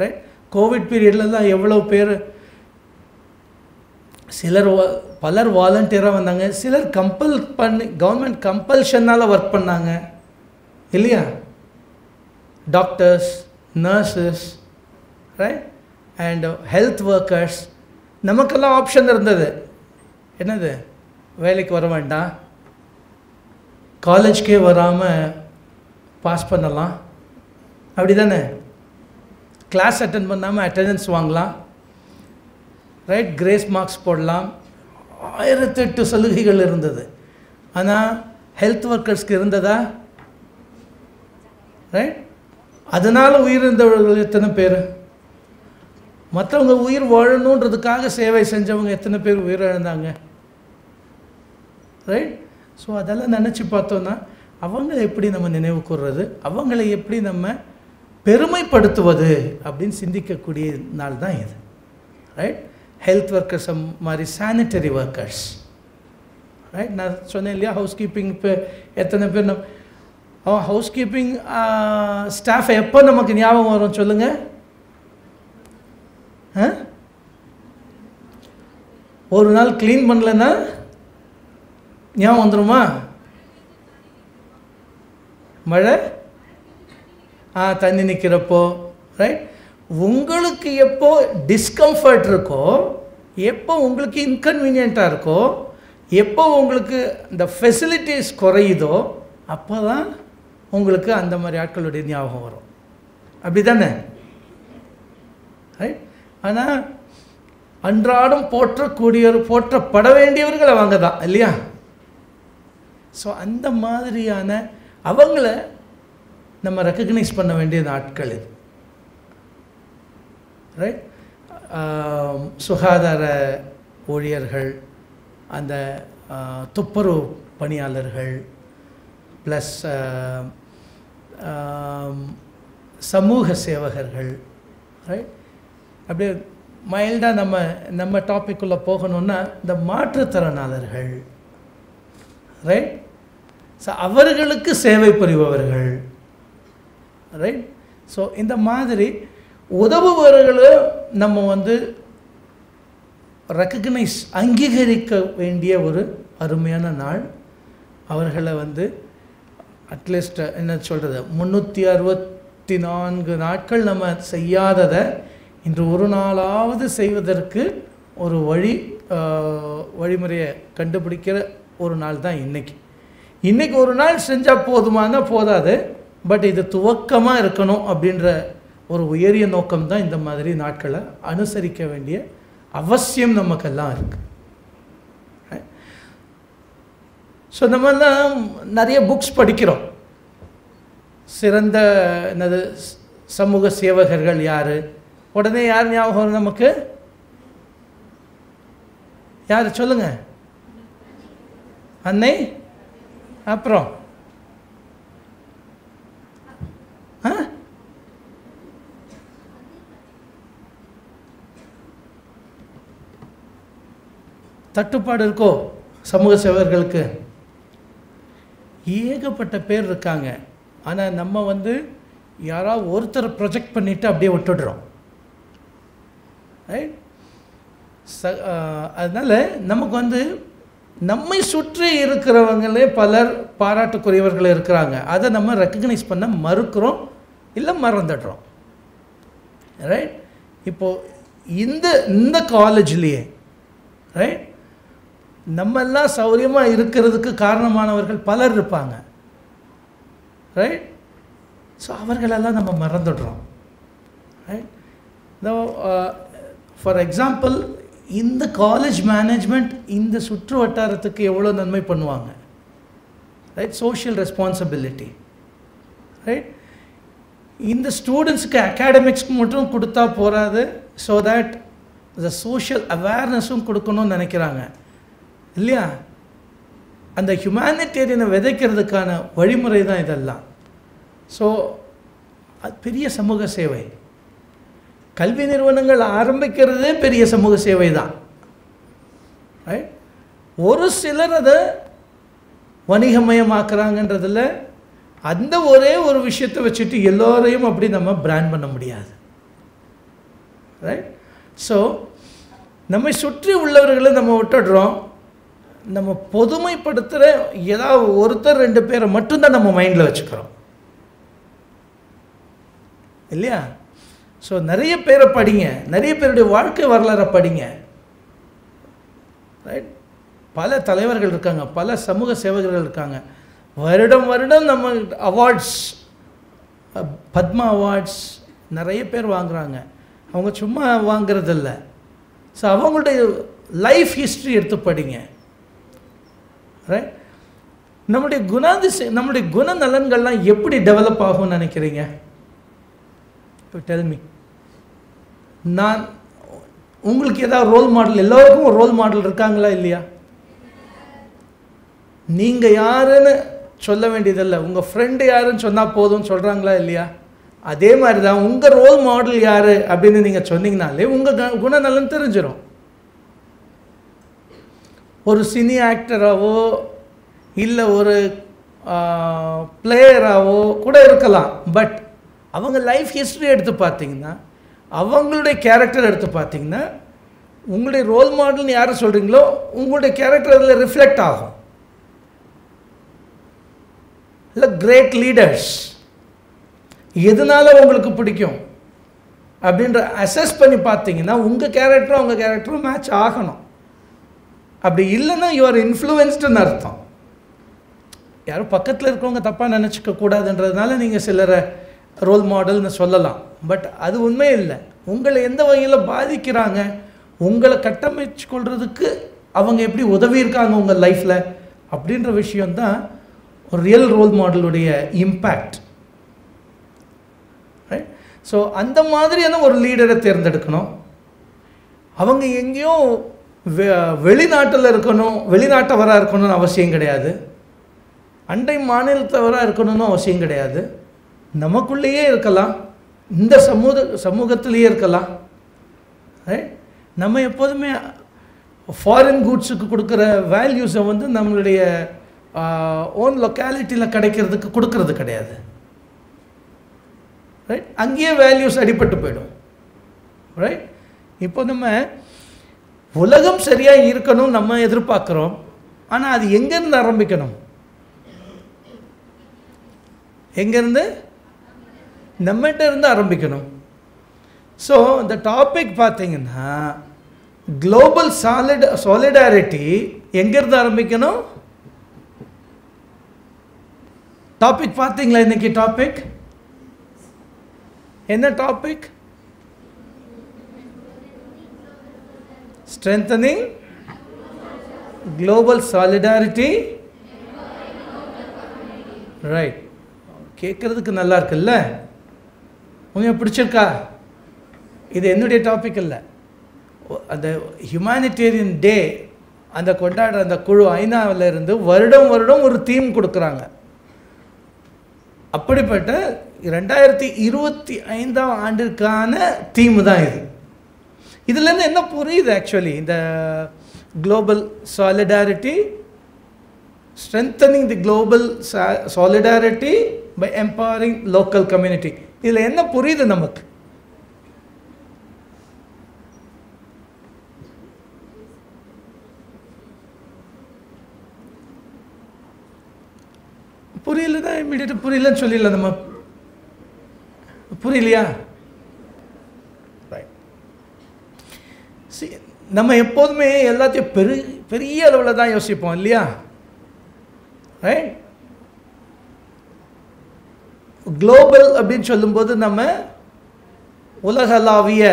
ரைட்? கோவிட் பீரியட்லலாம் எவ்வளோ பேர், பலர் வாலண்டியராக வந்தாங்க, சிலர் கம்பல் பண்ணி கவர்மெண்ட் கம்பல்ஷனால் ஒர்க் பண்ணாங்க இல்லையா? Doctors, nurses, right, and health workers. நமக்கெல்லாம் ஆப்ஷன் இருந்தது. என்னது? வேலைக்கு வர வேண்டாம், காலேஜ்க்கே வராமல் பாஸ் பண்ணலாம், அப்படி தானே? கிளாஸ் அட்டென்ட் பண்ணாமல் அட்டெண்டன்ஸ் வாங்கலாம், ரைட், கிரேஸ் மார்க்ஸ் போடலாம். 1008 சலுகைகள் இருந்தது. ஆனால் ஹெல்த் ஒர்க்கர்ஸ்க்கு இருந்ததா? ரைட்? அதனால் உயிர் இருந்தவர்கள் எத்தனை பேர்? மற்றவங்க உயிர் வாழணுன்றதுக்காக சேவை செஞ்சவங்க எத்தனை பேர் உயிரிழந்தாங்க? ரைட்? ஸோ அதெல்லாம் நினச்சி பார்த்தோன்னா அவங்களை எப்படி நம்ம நினைவு கூர்றது, அவங்களை எப்படி நம்ம பெருமைப்படுத்துவது அப்படின்னு சிந்திக்கக்கூடிய நாள் தான் இது. ரைட்? ஹெல்த் ஒர்க்கர்ஸ் மாதிரி சானிட்டரி ஒர்க்கர்ஸ், ரைட். நான் சொன்னேன் இல்லையா, ஹவுஸ் கீப்பிங் இப்போ எத்தனை பேர் ஹவுஸ் கீப்பிங் ஸ்டாஃப் எப்போ நமக்கு ஞாபகம் வரும் சொல்லுங்கள்? ஒரு நாள் க்ளீன் பண்ணலன்னா ஞாபகம் வந்துடுமா? மழை தண்ணி நிற்கிறப்போ, ரைட். உங்களுக்கு எப்போ டிஸ்கம்ஃபர்ட் இருக்கோ, எப்போ உங்களுக்கு இன்கன்வீனியண்ட்டாக இருக்கோ, எப்போ உங்களுக்கு இந்த ஃபெசிலிட்டிஸ் குறையுதோ அப்போ தான் உங்களுக்கு அந்த மாதிரி ஆட்களுடைய ஞாபகம் வரும். அப்படி தானே? ரைட். ஆனால் அன்றாடம் போற்றப்பட வேண்டியவர்கள் அவங்க தான் இல்லையா? ஸோ அந்த மாதிரியான அவங்கள நம்ம ரெக்கக்னைஸ் பண்ண வேண்டிய ஆட்கள் இது. ரைட். சுகாதார ஊழியர்கள், அந்த துப்புரவு பணியாளர்கள், ப்ளஸ் சமூக சேவகர்கள், ரைட். அப்படியே மைல்டாக நம்ம டாப்பிக்குள்ளே போகணுன்னா இந்த மாற்றுத்திறனாளர்கள், ரைட். ஸோ அவர்களுக்கு சேவை புரிபவர்கள், ரைட். ஸோ இந்த மாதிரி உதவுபவர்களை நம்ம அங்கீகரிக்க வேண்டிய ஒரு அருமையான நாள். அவர்களை அட்லீஸ்ட் என்ன சொல்கிறது, 364 நாட்கள் நம்ம செய்யாததை இன்று ஒரு நாளாவது செய்வதற்கு ஒரு வழிமுறையை கண்டுபிடிக்கிற ஒரு நாள் தான் இன்றைக்கி ஒரு நாள் செஞ்சால் போதாது. பட் இது துவக்கமாக இருக்கணும் அப்படின்ற ஒரு உயரிய நோக்கம் தான் இந்த மாதிரி நாட்களை அனுசரிக்க வேண்டிய அவசியம் நமக்கெல்லாம் இருக்குது. ஸோ நம்மெல்லாம் நிறைய புக்ஸ் படிக்கிறோம். சிறந்த சமூக சேவகர்கள் யார்? உடனே யார் ஞாபகம் நமக்கு? யார் சொல்லுங்க? அன்னை. அப்புறம் தட்டுப்பாடு இருக்கோ சமூக சேவகர்களுக்கு? ஏகப்பட்ட பேர் இருக்காங்க. ஆனால் நம்ம யாராவது ஒருத்தர் ப்ரொஜெக்ட் பண்ணிவிட்டு அப்படியே விட்டுடுறோம், ரைட். அதனால் நமக்கு நம்மை சுற்றி இருக்கிறவங்களே பலர் பாராட்டுக்குரியவர்கள் இருக்கிறாங்க. அதை நம்ம ரெக்கக்னைஸ் பண்ண மறுக்கிறோம், இல்லை மறந்துடுறோம், ரைட். இப்போது இந்த காலேஜ்லேயே, ரைட், நம்மெல்லாம் சௌரியமாக இருக்கிறதுக்கு காரணமானவர்கள் பலர் இருப்பாங்க, ரைட். ஸோ அவர்களெல்லாம் நம்ம மறந்துடுறோம், ரைட். ஃபார் எக்ஸாம்பிள், இந்த காலேஜ் மேனேஜ்மெண்ட் இந்த சுற்று வட்டாரத்துக்கு எவ்வளோ நன்மை பண்ணுவாங்க, ரைட். Social responsibility, right. இந்த ஸ்டூடெண்ட்ஸுக்கு அகாடமிக்ஸ்க்கு மட்டும் கொடுத்தா போகாது, ஸோ தட் த சோஷியல் அவேர்னஸும் கொடுக்கணும்னு நினைக்கிறாங்க இல்லையா? அந்த ஹியூமனிடேரியனை விதைக்கிறதுக்கான வழிமுறை தான் இதெல்லாம். ஸோ அது பெரிய சமூக சேவை. கல்வி நிறுவனங்கள் ஆரம்பிக்கிறதே பெரிய சமூக சேவை தான், ரைட். ஒரு சிலர் அதை வணிகமயமாக்குறாங்கன்றதில் அந்த ஒரே ஒரு விஷயத்தை வச்சுட்டு எல்லோரையும் அப்படி நம்ம பிராண்ட் பண்ண முடியாது, ரைட். ஸோ நம்மை சுற்றி உள்ளவர்களை நம்ம விட்டுடுறோம். நம்ம பொதுமைப்படுத்துகிற ஏதாவது ஒருத்தர் 2 பேரை மட்டும்தான் நம்ம மைண்டில் வச்சுக்கிறோம் இல்லையா? ஸோ நிறைய பேரை படிங்க, நிறைய பேருடைய வாழ்க்கை வரலாறை படிங்க, ரைட். பல தலைவர்கள் இருக்காங்க, பல சமூக சேவகர்கள் இருக்காங்க. வருடம் நம்ம அவார்ட்ஸ், பத்மா அவார்ட்ஸ் நிறைய பேர் வாங்குகிறாங்க. அவங்க சும்மா வாங்கிறதில்ல. ஸோ அவங்களுடைய லைஃப் ஹிஸ்ட்ரி எடுத்து படிங்க, ரைட். நம்முடைய குணநலன்கள்லாம் எப்படி டெவலப் ஆகும்னு நினைக்கிறீங்க? Tell me. நான் உங்களுக்கு ஏதாவது ரோல் மாடல், எல்லோருக்கும் ஒரு ரோல் மாடல் இருக்காங்களா இல்லையா? நீங்கள் யாருன்னு சொல்ல வேண்டியதில்லை, உங்கள் ஃப்ரெண்டு யாருன்னு சொன்னால் போதும்னு சொல்கிறாங்களா இல்லையா? அதே மாதிரி தான் உங்கள் ரோல் மாடல் யார் அப்படின்னு நீங்கள் சொன்னீங்கனாலே உங்கள் குணநலன் தெரிஞ்சிடும். ஒரு சினி ஆக்டராகவோ இல்லை ஒரு பிளேயராகவோ கூட இருக்கலாம். பட் அவங்க லைஃப் ஹிஸ்ட்ரி எடுத்து பார்த்தீங்கன்னா, அவங்களுடைய கேரக்டர் எடுத்து பார்த்தீங்கன்னா, உங்களுடைய ரோல் மாடல்னு யாரை சொல்கிறீங்களோ உங்களுடைய கேரக்டர் அதில் ரிஃப்ளெக்ட் ஆகும். இல்லை கிரேட் லீடர்ஸ் எதனால் உங்களுக்கு பிடிக்கும் அப்படின்ற அசஸ் பண்ணி பார்த்தீங்கன்னா உங்கள் கேரக்டரும் அவங்க கேரக்டரும் மேட்ச் ஆகணும். அப்படி இல்லைன்னா யூஆர் இன்ஃப்ளூயன்ஸ்டுன்னு அர்த்தம். யாரும் பக்கத்தில் இருக்கிறவங்க தப்பாக நினச்சிக்க கூடாதுன்றதுனால நீங்கள் சிலரை ரோல் மாடல்னு சொல்லலாம். பட் அது உண்மை இல்லை. உங்களை எந்த வகையில் பாதிக்கிறாங்க, உங்களை கட்டமைச்சு கொள்றதுக்கு அவங்க எப்படி உதவி இருக்காங்க உங்கள் லைஃப்பில் அப்படின்ற விஷயந்தான் ஒரு ரியல் ரோல் மாடலுடைய இம்பேக்ட். ரைட்? ஸோ அந்த மாதிரியான ஒரு லீடரை தேர்ந்தெடுக்கணும். அவங்க எங்கேயும் வெளிநாட்டில் இருக்கணும், வெளிநாட்டவராக இருக்கணும்னு அவசியம் கிடையாது. அண்டை மாநிலத்தவராக இருக்கணும்னு அவசியம் கிடையாது. நமக்குள்ளேயே இருக்கலாம், இந்த சமூகத்திலேயே இருக்கலாம். நம்ம எப்போதுமே ஃபாரின் கூட்ஸுக்கு கொடுக்குற வேல்யூஸை வந்து நம்மளுடைய ஓன் லொக்காலிட்டியில் கிடைக்கிறதுக்கு கொடுக்கறது கிடையாது. ரைட்? அங்கேயே வேல்யூஸ் அடிபட்டு போயிடும். ரைட்? இப்போ நம்ம உலகம் சரியாக இருக்கணும் நம்ம எதிர்பார்க்குறோம். ஆனால் அது எங்கேருந்து ஆரம்பிக்கணும்? எங்கேருந்து? நம்மகிட்ட இருந்து ஆரம்பிக்கணும். ஸோ இந்த டாபிக் பார்த்தீங்கன்னா குளோபல் சாலிடாரிட்டி எங்கேருந்து ஆரம்பிக்கணும்? டாபிக் பார்த்தீங்களா? இன்னைக்கு டாபிக் என்ன topic? strengthening global solidarity. Right. கேட்குறதுக்கு நல்லா இருக்குல்ல? உங்களுக்கு பிடிச்சிருக்கா? இது என்னுடைய டாபிக் இல்லை. அந்த ஹியூமானிட்டேரியன் டே அந்த கொண்டாடுற அந்த குழு ஐநாவில் இருந்து வருடம் வருடம் ஒரு தீம் கொடுக்குறாங்க. அப்படிப்பட்ட 2025 ஆண்டிற்கான தீம் தான் இது. இதுலேருந்து என்ன புரியுது? ஆக்சுவலி இந்த global solidarity, strengthening the global solidarity by empowering local community, இதில் என்ன புரியுது நமக்கு? புரியலன்னா இமீடியட்டாக புரியலன்னு சொல்லிடலாம். நம்ம புரியலையா? ரைட். நம்ம எப்போதுமே எல்லாத்தையும் பெரிய அளவில் தான் யோசிப்போம் இல்லையா? ரைட். குளோபல் அப்படின்னு சொல்லும்போது நம்ம உலகளாவிய,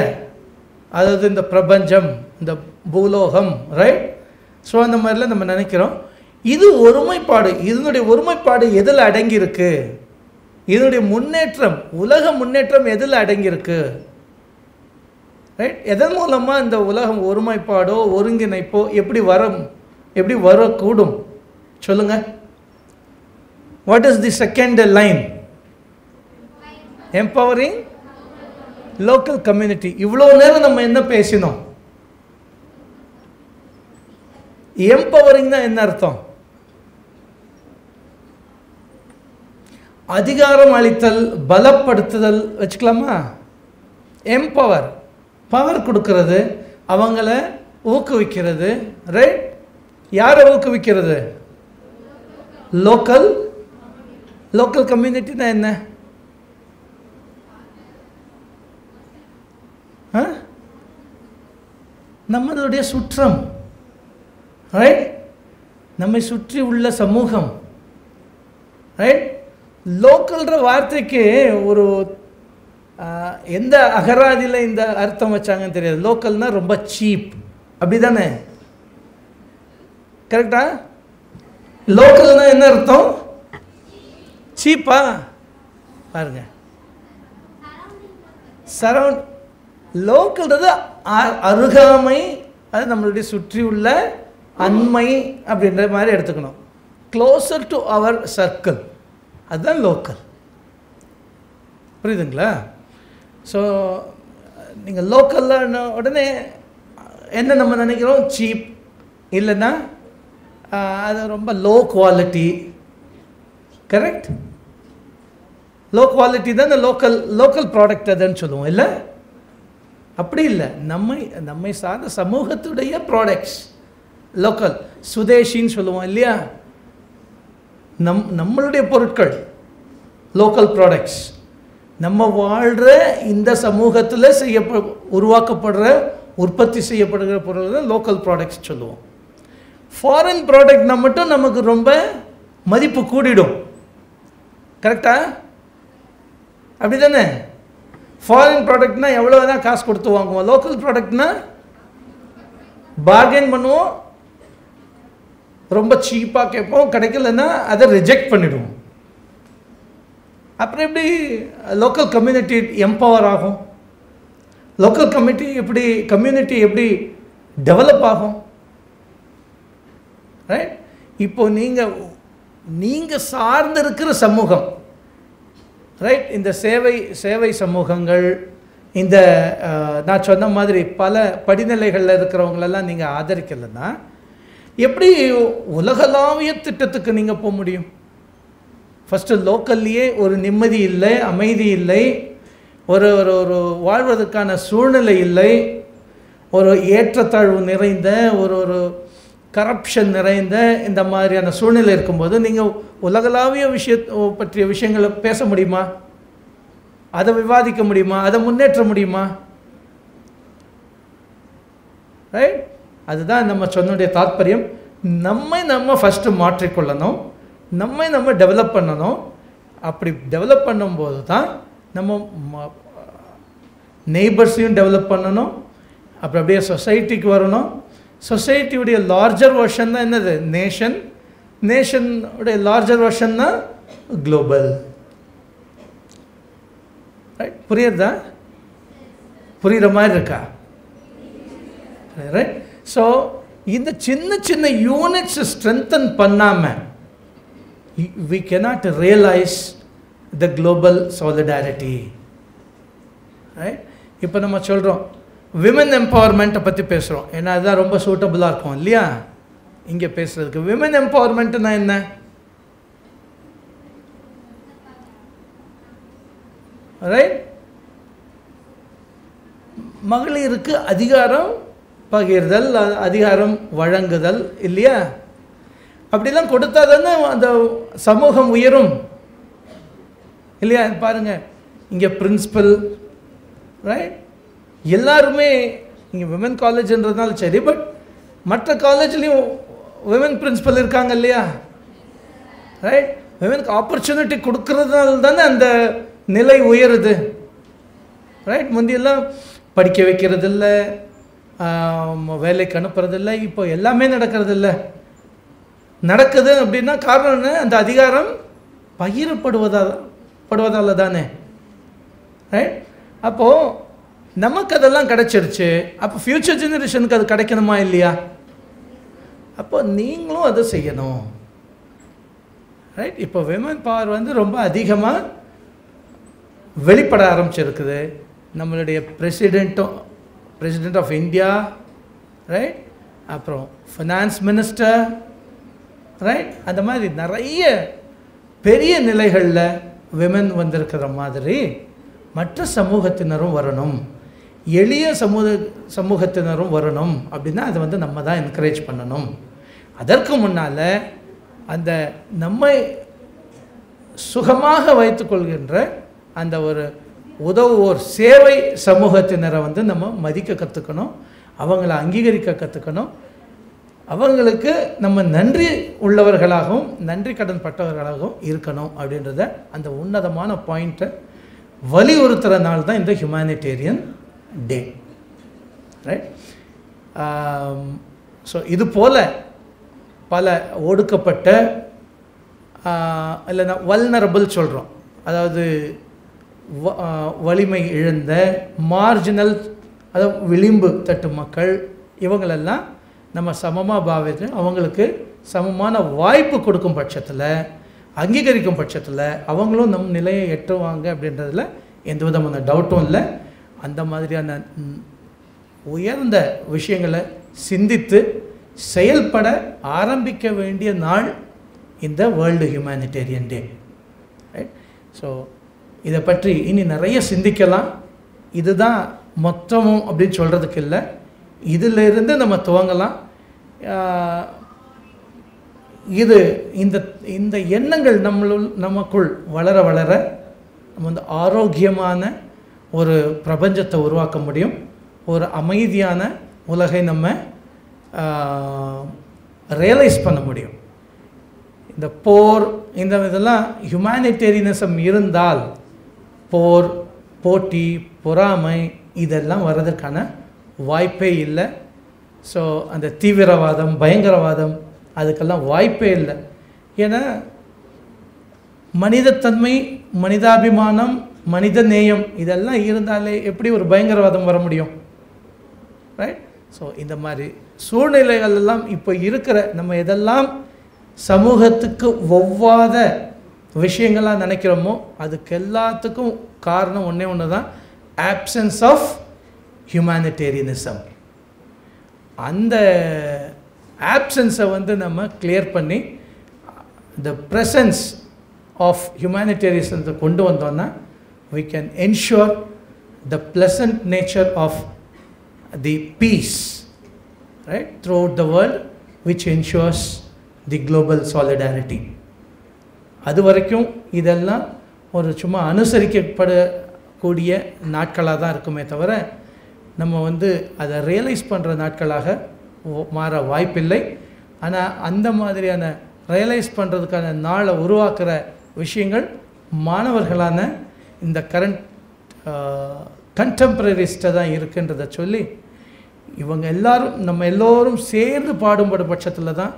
அதாவது இந்த பிரபஞ்சம், இந்த பூலோகம், ரைட்? ஸோ அந்த மாதிரிலாம் நம்ம நினைக்கிறோம். இது ஒருமைப்பாடு. இதனுடைய ஒருமைப்பாடு எதில் அடங்கியிருக்கு? இதனுடைய முன்னேற்றம், உலக முன்னேற்றம் எதில் அடங்கியிருக்கு? ரைட்? எதன் மூலமாக இந்த உலகம் ஒருமைப்பாடோ ஒருங்கிணைப்போ எப்படி வரக்கூடும் சொல்லுங்க. What is the second line? Empowering local community. இவ்வளோ நேரம் நம்ம என்ன பேசினோம்? எம்பவரிங் தான் என்ன அர்த்தம்? அதிகாரம் அளித்தல், பலப்படுத்துதல் வச்சுக்கலாமா? எம்பவர், பவர் கொடுக்கறது, அவங்கள ஊக்குவிக்கிறது. ரைட்? யாரை ஊக்குவிக்கிறது? லோக்கல் கம்யூனிட்டினா என்ன? நம்மளுடைய சுற்றம், ரைட்? நம்மை சுற்றி உள்ள சமூகம். ரைட்? லோக்கல்ன்ற வார்த்தைக்கு ஒரு எந்த அகராதியில் இந்த அர்த்தம் வச்சாங்கன்னு தெரியாது. லோக்கல்னா ரொம்ப சீப், அப்படி தானே? கரெக்டா? லோக்கல்னா என்ன அர்த்தம்? சீப்பா? பாருங்க, லோக்கல்ன்றது அருகாமை, அது நம்மளுடைய சுற்றி உள்ள அண்மை அப்படின்ற மாதிரி எடுத்துக்கணும். க்ளோசர் டு அவர் சர்க்கிள், அதுதான் லோக்கல். புரியுதுங்களா? ஸோ நீங்கள் லோக்கல்ல உடனே என்ன நம்ம நினைக்கிறோம்? சீப், இல்லைன்னா அது ரொம்ப low quality. Correct? Low quality தான் லோக்கல் ப்ராடக்ட் அதுன்னு சொல்லுவோம் இல்லை? அப்படி இல்லை. நம்மை சார்ந்த சமூகத்துடைய ப்ராடக்ட்ஸ் லோக்கல், சுதேஷின்னு சொல்லுவோம் இல்லையா? நம்மளுடைய பொருட்கள் லோக்கல் ப்ராடக்ட்ஸ், நம்ம வாழ்கிற இந்த சமூகத்தில் உருவாக்கப்படுற உற்பத்தி செய்யப்படுகிற பொருட்கள் லோக்கல் ப்ராடக்ட்ஸ் சொல்லுவோம். ஃபாரின் ப்ராடக்ட்னா மட்டும் நமக்கு ரொம்ப மதிப்பு கூடிடும். கரெக்டா? அப்படி தானே? ஃபாரின் ப்ராடக்ட்னா எவ்வளோ தான் காசு கொடுத்து வாங்குவோம். லோக்கல் ப்ராடக்ட்னா பார்கெயின் பண்ணுவோம், ரொம்ப சீப்பாக கேட்போம், கிடைக்கலன்னா அதை ரிஜெக்ட் பண்ணிடுவோம். அப்புறம் எப்படி லோக்கல் கம்யூனிட்டி எம்பவர் ஆகும்? லோக்கல் கம்யூனிட்டி எப்படி டெவலப் ஆகும்? ரைட்? இப்போ நீங்கள் சார்ந்து இருக்கிற சமூகம், ரைட், இந்த சேவை சமூகங்கள், இந்த நான் சொன்ன மாதிரி பல படிநிலைகளில் இருக்கிறவங்களெல்லாம் நீங்கள் ஆதரிக்கலைன்னா எப்படி உலகளாவிய திட்டத்துக்கு நீங்கள் போக முடியும்? ஃபஸ்ட்டு லோக்கல்லையே ஒரு நிம்மதி இல்லை, அமைதி இல்லை, ஒரு ஒரு வாழ்வதற்கான சூழ்நிலை இல்லை, ஒரு ஏற்றத்தாழ்வு நிறைந்த ஒரு கரப்ஷன் நிறைந்த இந்த மாதிரியான சூழ்நிலை இருக்கும்போது நீங்கள் உலகளாவிய பற்றிய விஷயங்களை பேச முடியுமா? அதை விவாதிக்க முடியுமா? அதை முன்னேற்ற முடியுமா? ரைட்? அதுதான் நம்ம சொன்னுடைய தாற்பயம். நம்ம ஃபஸ்ட்டு மாற்றிக்கொள்ளணும், நம்ம டெவலப் பண்ணணும். அப்படி டெவலப் பண்ணும்போது தான் நம்ம நெய்பர்ஸையும் டெவலப் பண்ணணும். அப்புறம் அப்படியே சொசைட்டிக்கு வரணும். சொசைட்டியுடைய லார்ஜர் வெர்ஷன் தான் என்னது? நேஷனுடைய லார்ஜர் வெர்ஷன் தான் குளோபல். ரைட்? புரியுறதா? புரிகிற மாதிரி இருக்கா? ரைட்? ஸோ இந்த சின்ன யூனிட்ஸ் ஸ்ட்ரென்தன் பண்ணாமல் we cannot realize the global solidarity. Right? இப்போ நம்ம சொல்கிறோம் விமன் எம்பவர்மெண்ட்டை பற்றி பேசுகிறோம். ஏன்னா அதுதான் ரொம்ப சூட்டபுளாக இருக்கும் இல்லையா இங்கே பேசுகிறதுக்கு. விமன் எம்பவர்மெண்ட்னா என்ன? ரைட்? மகளிருக்கு அதிகாரம் பகிர்தல், அதிகாரம் வழங்குதல் இல்லையா? அப்படிலாம் கொடுத்தா தானே அந்த சமூகம் உயரும் இல்லையா? பாருங்கள், இங்கே பிரின்சிபல், ரைட், எல்லாருமே இங்கே விமன் காலேஜ்ன்றதுனால சரி, பட் மற்ற காலேஜ்லேயும் விமன் பிரின்சிபல் இருக்காங்க இல்லையா? ரைட்? விமனுக்கு ஆப்பர்ச்சுனிட்டி கொடுக்கறதுனால தானே அந்த நிலை உயருது. ரைட்? முந்தியெல்லாம் படிக்க வைக்கிறதில்ல, வேலைக்கு அனுப்புறதில்லை, இப்போ எல்லாமே நடக்கிறதில்ல. நடக்குது அப்படின்னா காரணம் என்ன? அந்த அதிகாரம் பகிரப்படுவதால் தானே. ரைட்? அப்போது நமக்கு அதெல்லாம் கிடைச்சிருச்சு, அப்போ ஃப்யூச்சர் ஜெனரேஷனுக்கு அது கிடைக்கணுமா இல்லையா? அப்போ நீங்களும் அதை செய்யணும். ரைட்? இப்போ விமன் பவர் வந்து ரொம்ப அதிகமாக வெளிப்பட ஆரம்பிச்சிருக்குது. நம்மளுடைய பிரசிடெண்ட் ஆஃப் இந்தியா, ரைட், அப்புறம் ஃபினான்ஸ் மினிஸ்டர், ரைட், அந்த மாதிரி நிறைய பெரிய நிலைகளில் விமன் வந்திருக்கிற மாதிரி மற்ற சமூகத்தினரும் வரணும், எளிய சமூகத்தினரும் வரணும். அப்படின்னா அதை வந்து நம்ம தான் என்கரேஜ் பண்ணணும். அதற்கு முன்னால் அந்த நம்மை சுகமாக வைத்துக்கொள்கின்ற அந்த ஒரு உதவுவோர் சேவை சமூகத்தினரை வந்து நம்ம மதிக்க கற்றுக்கணும், அவங்கள அங்கீகரிக்க கற்றுக்கணும், அவங்களுக்கு நம்ம நன்றி உள்ளவர்களாகவும் நன்றி கடன் பட்டவர்களாகவும் இருக்கணும். அப்படின்றத அந்த உன்னதமான பாயிண்ட்டை வலியுறுத்துகிற நாள் தான் இந்த ஹியூமனிடேரியன் டே. ரைட்? ஸோ இது போல் பல ஒடுக்கப்பட்ட இல்லைன்னா வல்னரபிள் சொல்கிறோம், அதாவது வலிமை இழந்த மார்ஜினல், அதாவது விளிம்பு தட்டு மக்கள், இவங்களெல்லாம் நம்ம சமமாக பாவித்து அவங்களுக்கு சமமான வாய்ப்பு கொடுக்கும் பட்சத்தில், அங்கீகரிக்கும் பட்சத்தில் அவங்களும் நம் நிலையை எட்டுவாங்க அப்படின்றதில் எந்த விதமான டவுட்டும் இல்லை. அந்த மாதிரியான உயர்ந்த விஷயங்களை சிந்தித்து செயல்பட ஆரம்பிக்க வேண்டிய நாள் இந்த வேர்ல்டு ஹியூமனிடேரியன் டே. ரைட்? ஸோ இதை பற்றி இனி நிறைய சிந்திக்கலாம். இதுதான் மொத்தமும் அப்படின்னு சொல்கிறதுக்கு இல்லை, இதிலிருந்து நம்ம துவங்கலாம். இது இந்த இந்த எண்ணங்கள் நமக்குள் வளர வளர நம்ம வந்து ஆரோக்கியமான ஒரு பிரபஞ்சத்தை உருவாக்க முடியும். ஒரு அமைதியான உலகை நம்ம ரியலைஸ் பண்ண முடியும். இந்த போர் இந்த இதெல்லாம் ஹியூமனிடேரியனிசம் இருந்தால் போர், போட்டி, பொறாமை இதெல்லாம் வர்றதுக்கான வாய்ப்பே இல்லை. ஸோ அந்த தீவிரவாதம், பயங்கரவாதம் அதுக்கெல்லாம் வாய்ப்பே இல்லை. ஏன்னா மனிதத்தன்மை, மனிதாபிமானம், மனித நேயம் இதெல்லாம் இருந்தாலே எப்படி ஒரு பயங்கரவாதம் வர முடியும்? ரைட்? ஸோ இந்த மாதிரி சூழ்நிலைகள் எல்லாம் இப்போ இருக்கிற நம்ம எதெல்லாம் சமூகத்துக்கு ஒவ்வாத விஷயங்களாக நினைக்கிறோமோ அதுக்கு எல்லாத்துக்கும் காரணம் ஒன்றே ஒன்று தான், ஆப்சன்ஸ் ஆஃப் ஹியூமனிடேரியனிசம். அந்த ஆப்சன்ஸை வந்து நம்ம கிளியர் பண்ணி த ப்ரெசன்ஸ் ஆஃப் ஹியூமனிடேரியனிசத்தை கொண்டு வந்தோன்னா we can ensure the pleasant nature of the peace, right, throughout the world, which ensures the global solidarity. அது வரைக்கும் இதெல்லாம் ஒரு சும்மா அனுசரிக்கப்படக்கூடிய நாட்களாக தான் இருக்குமே தவிர நம்ம வந்து அதை ரியலைஸ் பண்ணுற நாட்களாக மாற வாய்ப்பில்லை. ஆனால் அந்த மாதிரியான ரியலைஸ் பண்ணுறதுக்கான நாளை உருவாக்குற விஷயங்கள் மாணவர்களான இந்த கரண்ட் கண்டெம்பரரிஸ்ட்டை தான் இருக்குன்றதை சொல்லி இவங்க எல்லாரும் நம்ம எல்லோரும் சேர்ந்து பாடுபடும் பட்சத்தில் தான்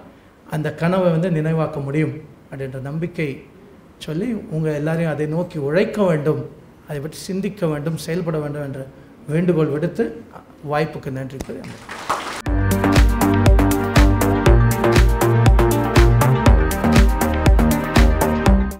அந்த கனவை வந்து நினைவாக்க முடியும் அப்படின்ற நம்பிக்கை சொல்லி உங்கள் எல்லாரையும் அதை நோக்கி உழைக்க வேண்டும், அதை பற்றி சிந்திக்க வேண்டும், செயல்பட வேண்டும் என்ற வேண்டுகோள் விடுத்து வாய்ப்புக்கு நன்றி.